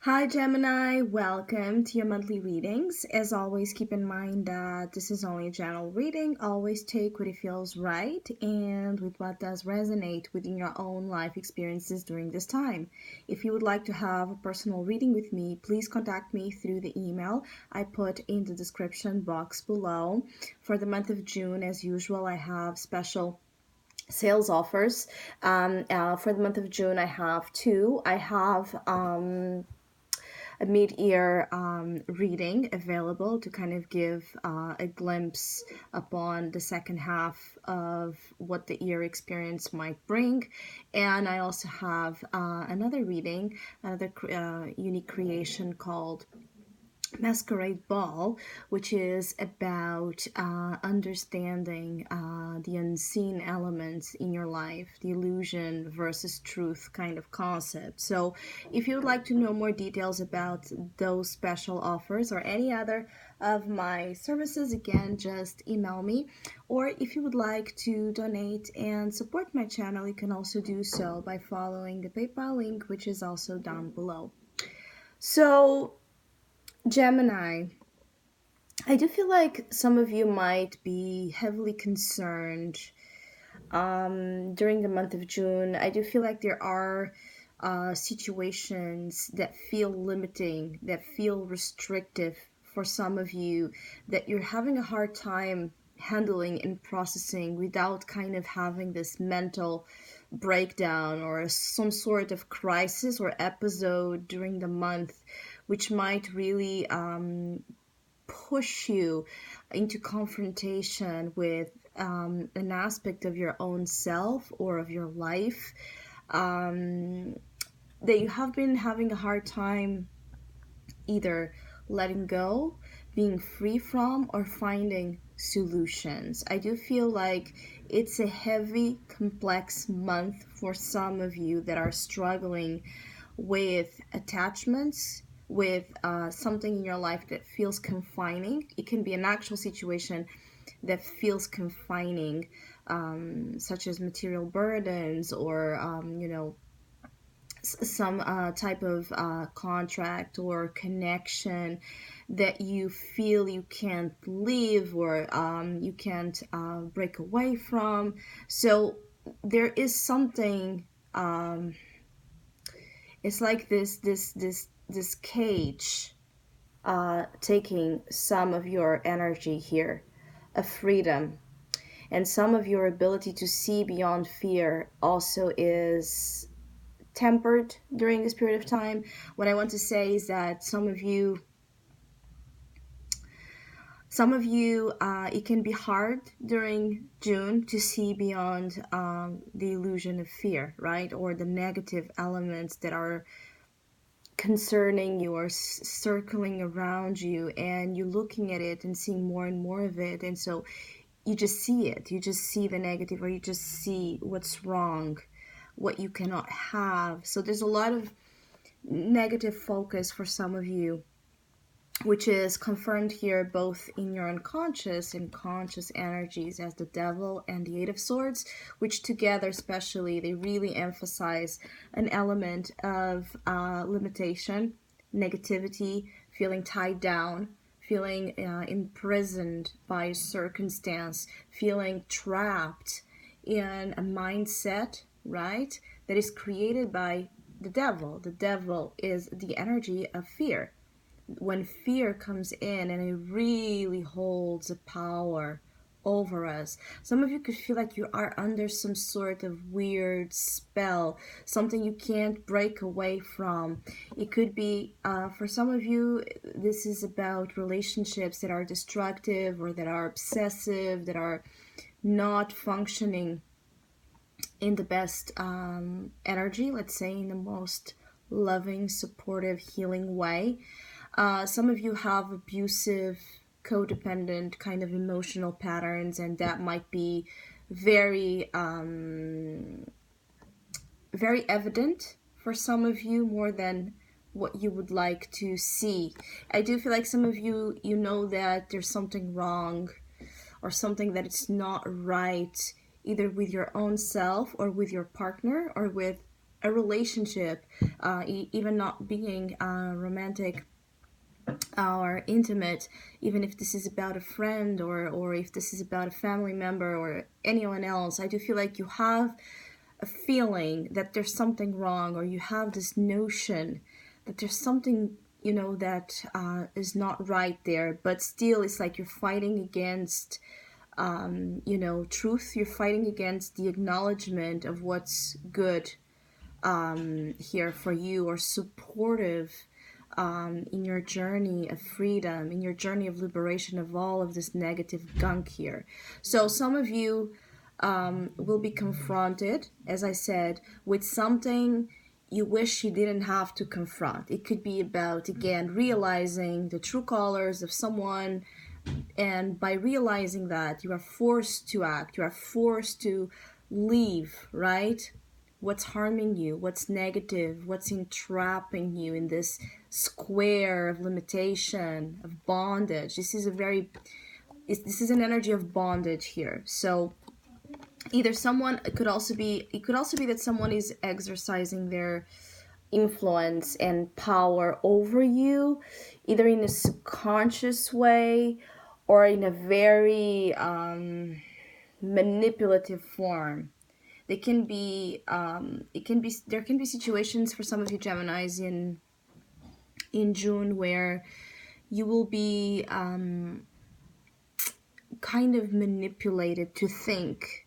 Hi Gemini, welcome to your monthly readings. As always, keep in mind that this is only a general reading. Always take what it feels right and with what does resonate within your own life experiences during this time. If you would like to have a personal reading with me, please contact me through the email I put in the description box below. For the month of June, as usual, I have special sales offers. For the month of June, I have two. I have a mid-year reading available to kind of give a glimpse upon the second half of what the year experience might bring. And I also have another reading, another unique creation called Masquerade Ball, which is about understanding the unseen elements in your life, the illusion versus truth kind of concept. So if you would like to know more details about those special offers or any other of my services, again, just email me. Or if you would like to donate and support my channel, you can also do so by following the PayPal link, which is also down below. So Gemini, I do feel like some of you might be heavily concerned during the month of June. I do feel like there are situations that feel limiting, that feel restrictive for some of you, that you're having a hard time handling and processing without kind of having this mental breakdown or some sort of crisis or episode during the month, which might really push you into confrontation with an aspect of your own self or of your life that you have been having a hard time either letting go, being free from, or finding solutions. I do feel like it's a heavy, complex month for some of you that are struggling with attachments, with something in your life that feels confining. It can be an actual situation that feels confining, such as material burdens or, some type of contract or connection that you feel you can't leave or you can't break away from. So there is something. It's like this cage taking some of your energy here, of freedom, and some of your ability to see beyond fear also is tempered during this period of time. What I want to say is that some of you, it can be hard during June to see beyond the illusion of fear, right? Or the negative elements that are concerning you or circling around you, and you're looking at it and seeing more and more of it. And so you just see it. You just see the negative, or you just see what's wrong, what you cannot have. So there's a lot of negative focus for some of you, which is confirmed here both in your unconscious and conscious energies as the Devil and the Eight of Swords, which together especially, they really emphasize an element of limitation, negativity, feeling tied down, feeling imprisoned by a circumstance, feeling trapped in a mindset, right, that is created by the devil. The devil is the energy of fear. When fear comes in and it really holds a power over us, some of you could feel like you are under some sort of weird spell, something you can't break away from. It could be, for some of you, this is about relationships that are destructive or that are obsessive, that are not functioning in the best energy, let's say in the most loving, supportive, healing way. Some of you have abusive, codependent kind of emotional patterns, and that might be very, very evident for some of you, more than what you would like to see. I do feel like some of you, you know that there's something wrong or something that it's not right, either with your own self or with your partner or with a relationship, even not being romantic or intimate, even if this is about a friend, or if this is about a family member or anyone else, I do feel like you have a feeling that there's something wrong, or you have this notion that there's something, that is not right there, but still it's like you're fighting against, truth. You're fighting against the acknowledgement of what's good here for you, or supportive in your journey of freedom, in your journey of liberation of all of this negative gunk here. So some of you will be confronted, as I said, with something you wish you didn't have to confront. It could be about, again, realizing the true colors of someone, and by realizing that, you are forced to act, you are forced to leave, right? What's harming you, what's negative, what's entrapping you in this square of limitation, of bondage. This is an energy of bondage here. So either someone, it could also be that someone is exercising their influence and power over you, either in a subconscious way or in a very manipulative form. They can be there can be situations for some of you Geminis in June where you will be kind of manipulated to think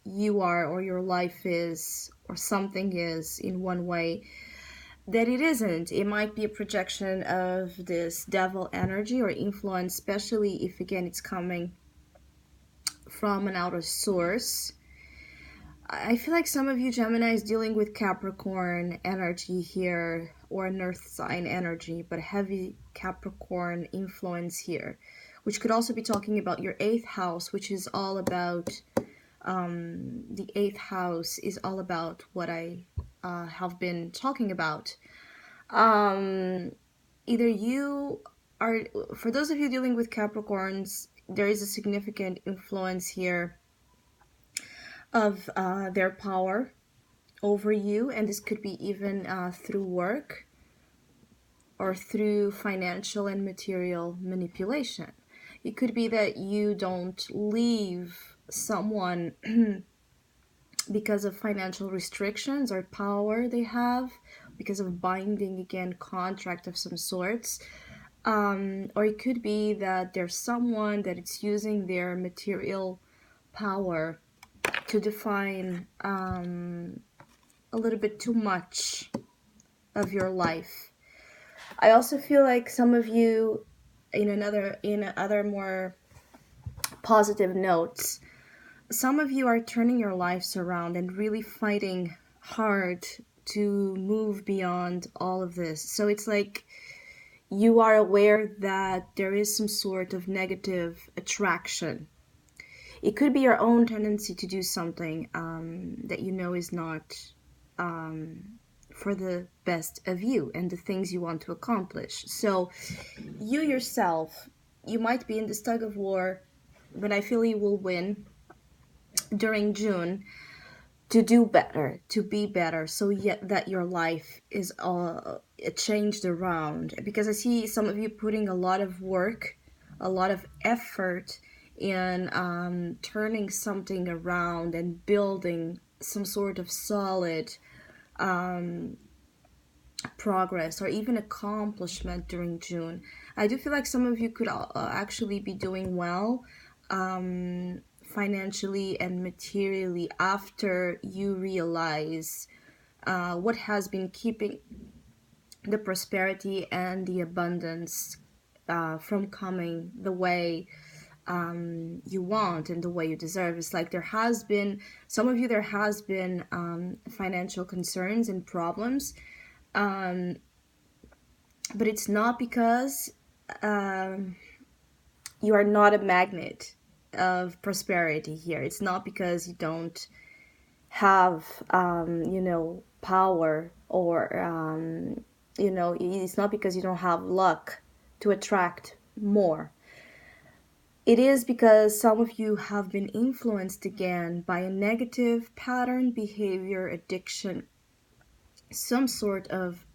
you are, or your life is, or something is in one way that it isn't. It might be a projection of this devil energy or influence, especially if, again, it's coming from an outer source. I feel like some of you Gemini is dealing with Capricorn energy here, or an earth sign energy, but heavy Capricorn influence here, which could also be talking about your 8th house, which is all about, the 8th house is all about what I have been talking about. Either you are, for those of you dealing with Capricorns, there is a significant influence here of their power over you, and this could be even through work or through financial and material manipulation. It could be that you don't leave someone because of financial restrictions or power they have, because of binding, again, contract of some sorts. Or it could be that there's someone that it's using their material power to define a little bit too much of your life. I also feel like some of you, in other more positive notes, some of you are turning your lives around and really fighting hard to move beyond all of this. So it's like you are aware that there is some sort of negative attraction. It could be your own tendency to do something that you know is not for the best of you and the things you want to accomplish. So you yourself, you might be in this tug of war, but I feel you will win during June to do better, to be better, so yet that your life is changed around. Because I see some of you putting a lot of work, a lot of effort in turning something around and building some sort of solid progress or even accomplishment during June. I do feel like some of you could actually be doing well financially and materially after you realize what has been keeping the prosperity and the abundance from coming the way you want and the way you deserve. It's like there has been, some of you, there has been financial concerns and problems, but it's not because you are not a magnet of prosperity here. It's not because you don't have power, or it's not because you don't have luck to attract more. It is because some of you have been influenced again by a negative pattern, behavior, addiction, some sort of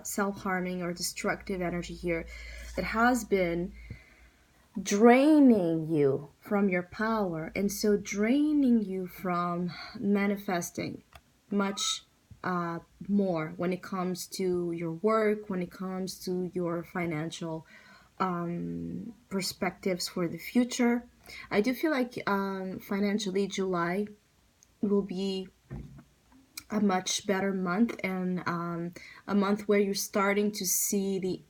self-harming or destructive energy here that has been draining you from your power, and so draining you from manifesting much more when it comes to your work, when it comes to your financial perspectives for the future. I do feel like financially July will be a much better month, and a month where you're starting to see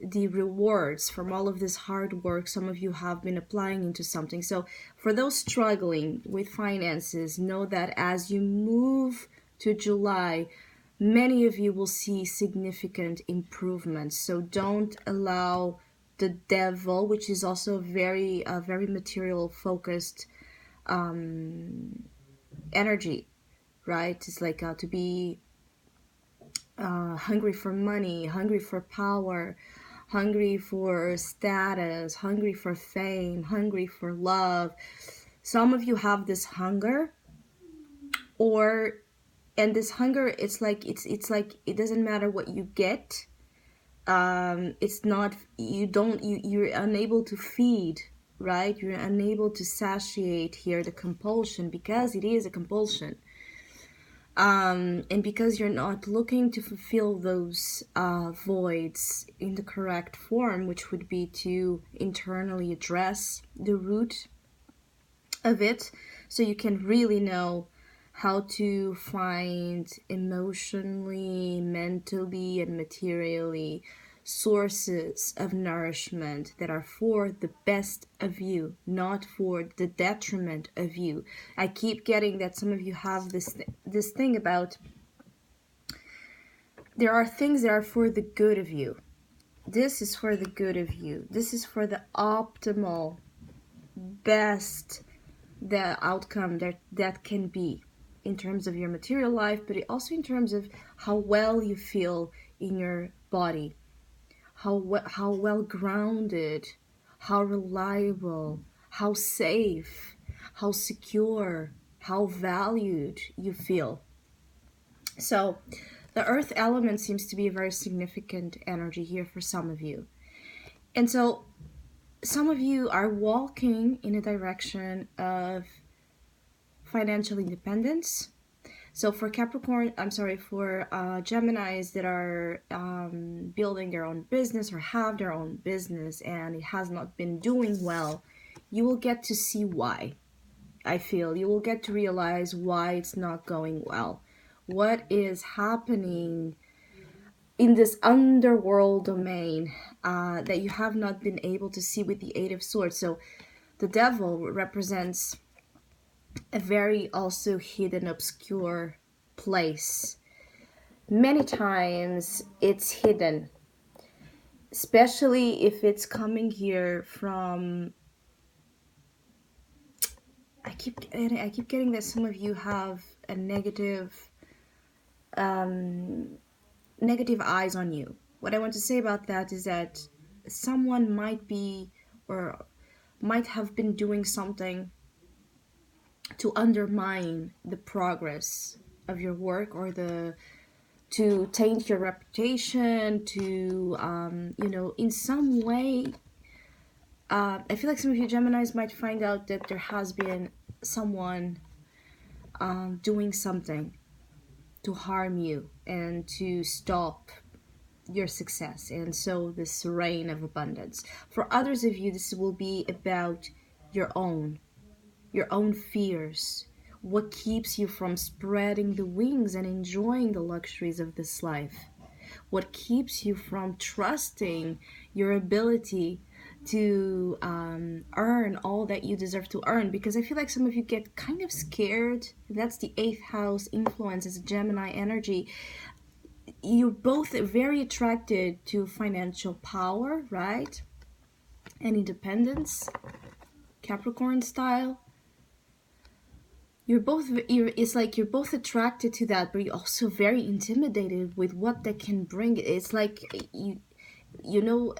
the rewards from all of this hard work some of you have been applying into something. So for those struggling with finances, know that as you move to July, many of you will see significant improvements. So don't allow the devil, which is also very material focused energy, right? It's like to be hungry for money, hungry for power, hungry for status, hungry for fame, hungry for love. Some of you have this hunger, or and this hunger, it's like it doesn't matter what you get. It's not, you're unable to feed, right? You're unable to satiate here the compulsion, because it is a compulsion. And because you're not looking to fulfill those voids in the correct form, which would be to internally address the root of it, so you can really know how to find emotionally, mentally, and materially sources of nourishment that are for the best of you, not for the detriment of you. I keep getting that some of you have this thing about there are things that are for the good of you. This is for the good of you. This is for the optimal, best, the outcome that can be in terms of your material life, but also in terms of how well you feel in your body, how well grounded, how reliable, how safe, how secure, how valued you feel. So the earth element seems to be a very significant energy here for some of you. And so some of you are walking in a direction of financial independence. So for Capricorn, for Geminis that are building their own business or have their own business and it has not been doing well, you will get to see why. I feel you will get to realize why it's not going well. What is happening in this underworld domain that you have not been able to see with the Eight of Swords. So the devil represents a very also hidden, obscure place. Many times it's hidden, especially if it's coming here from. I keep getting that some of you have a negative eyes on you. What I want to say about that is that someone might be or might have been doing something to undermine the progress of your work, or to taint your reputation, to in some way. I feel like some of you Geminis might find out that there has been someone doing something to harm you and to stop your success, and so this reign of abundance. For others of you, this will be about your own fears. What keeps you from spreading the wings and enjoying the luxuries of this life? What keeps you from trusting your ability to earn all that you deserve to earn? Because I feel like some of you get kind of scared. That's the 8th house influence as a Gemini energy. You're both very attracted to financial power, right? And independence, Capricorn style. It's like you're both attracted to that, but you're also very intimidated with what that can bring. It's like you know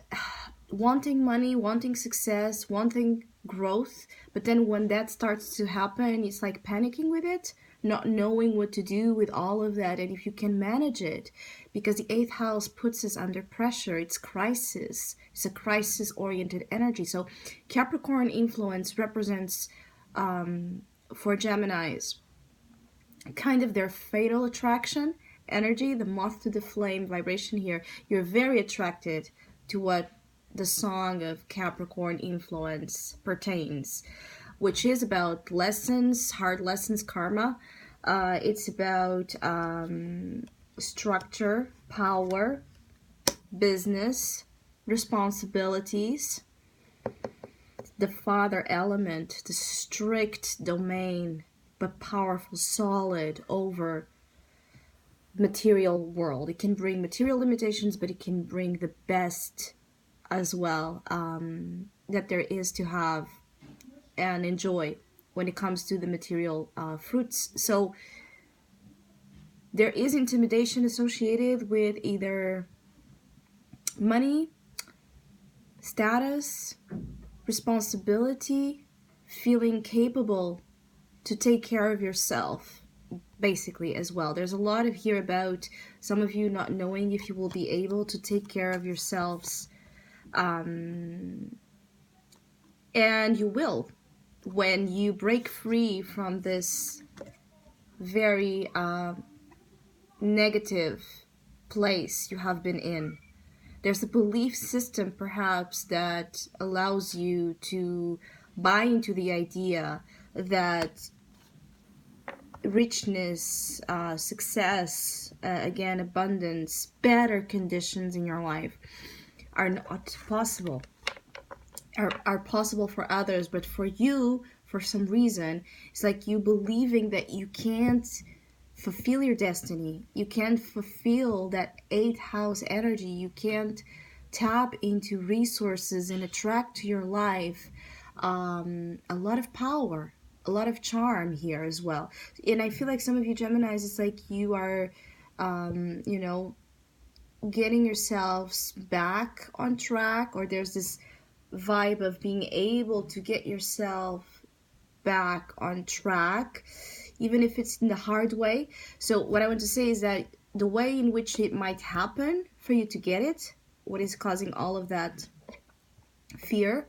wanting money, wanting success, wanting growth, but then when that starts to happen, it's like panicking with it. not knowing what to do with all of that, and if you can manage it, because the eighth house puts us under pressure. It's crisis. It's a crisis oriented energy. So Capricorn influence represents, for Geminis, kind of their fatal attraction energy, the moth to the flame vibration here. You're very attracted to what the song of Capricorn influence pertains, which is about lessons, hard lessons, karma. It's about structure, power, business, responsibilities, the father element, the strict domain, but powerful, solid over material world. It can bring material limitations, but it can bring the best as well, that there is to have and enjoy when it comes to the material fruits. So there is intimidation associated with either money, status, responsibility, feeling capable to take care of yourself, basically, as well. There's a lot of here about some of you not knowing if you will be able to take care of yourselves, and you will, when you break free from this very negative place you have been in. There's a belief system perhaps that allows you to buy into the idea that richness, success, again, abundance, better conditions in your life are not possible. Are possible for others, but for you, for some reason, it's like you believing that you can't fulfill your destiny. You can't fulfill that eighth house energy. You can't tap into resources and attract to your life a lot of power, a lot of charm here as well. And I feel like some of you Geminis, it's like you are, getting yourselves back on track, or there's this vibe of being able to get yourself back on track, even if it's in the hard way. So what I want to say is that the way in which it might happen for you to get it, what is causing all of that fear,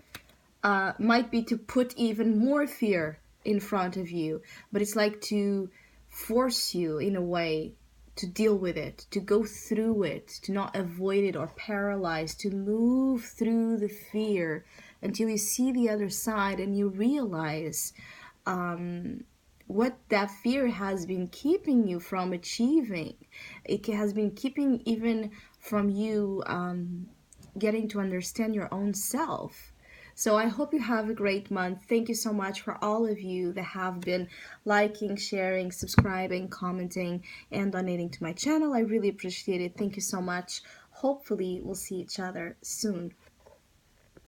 might be to put even more fear in front of you, but it's like to force you in a way to deal with it, to go through it, to not avoid it or paralyze, to move through the fear until you see the other side and you realize what that fear has been keeping you from achieving. It has been keeping even from you getting to understand your own self. So I hope you have a great month. Thank you so much for all of you that have been liking, sharing, subscribing, commenting, and donating to my channel. I really appreciate it. Thank you so much. Hopefully we'll see each other soon.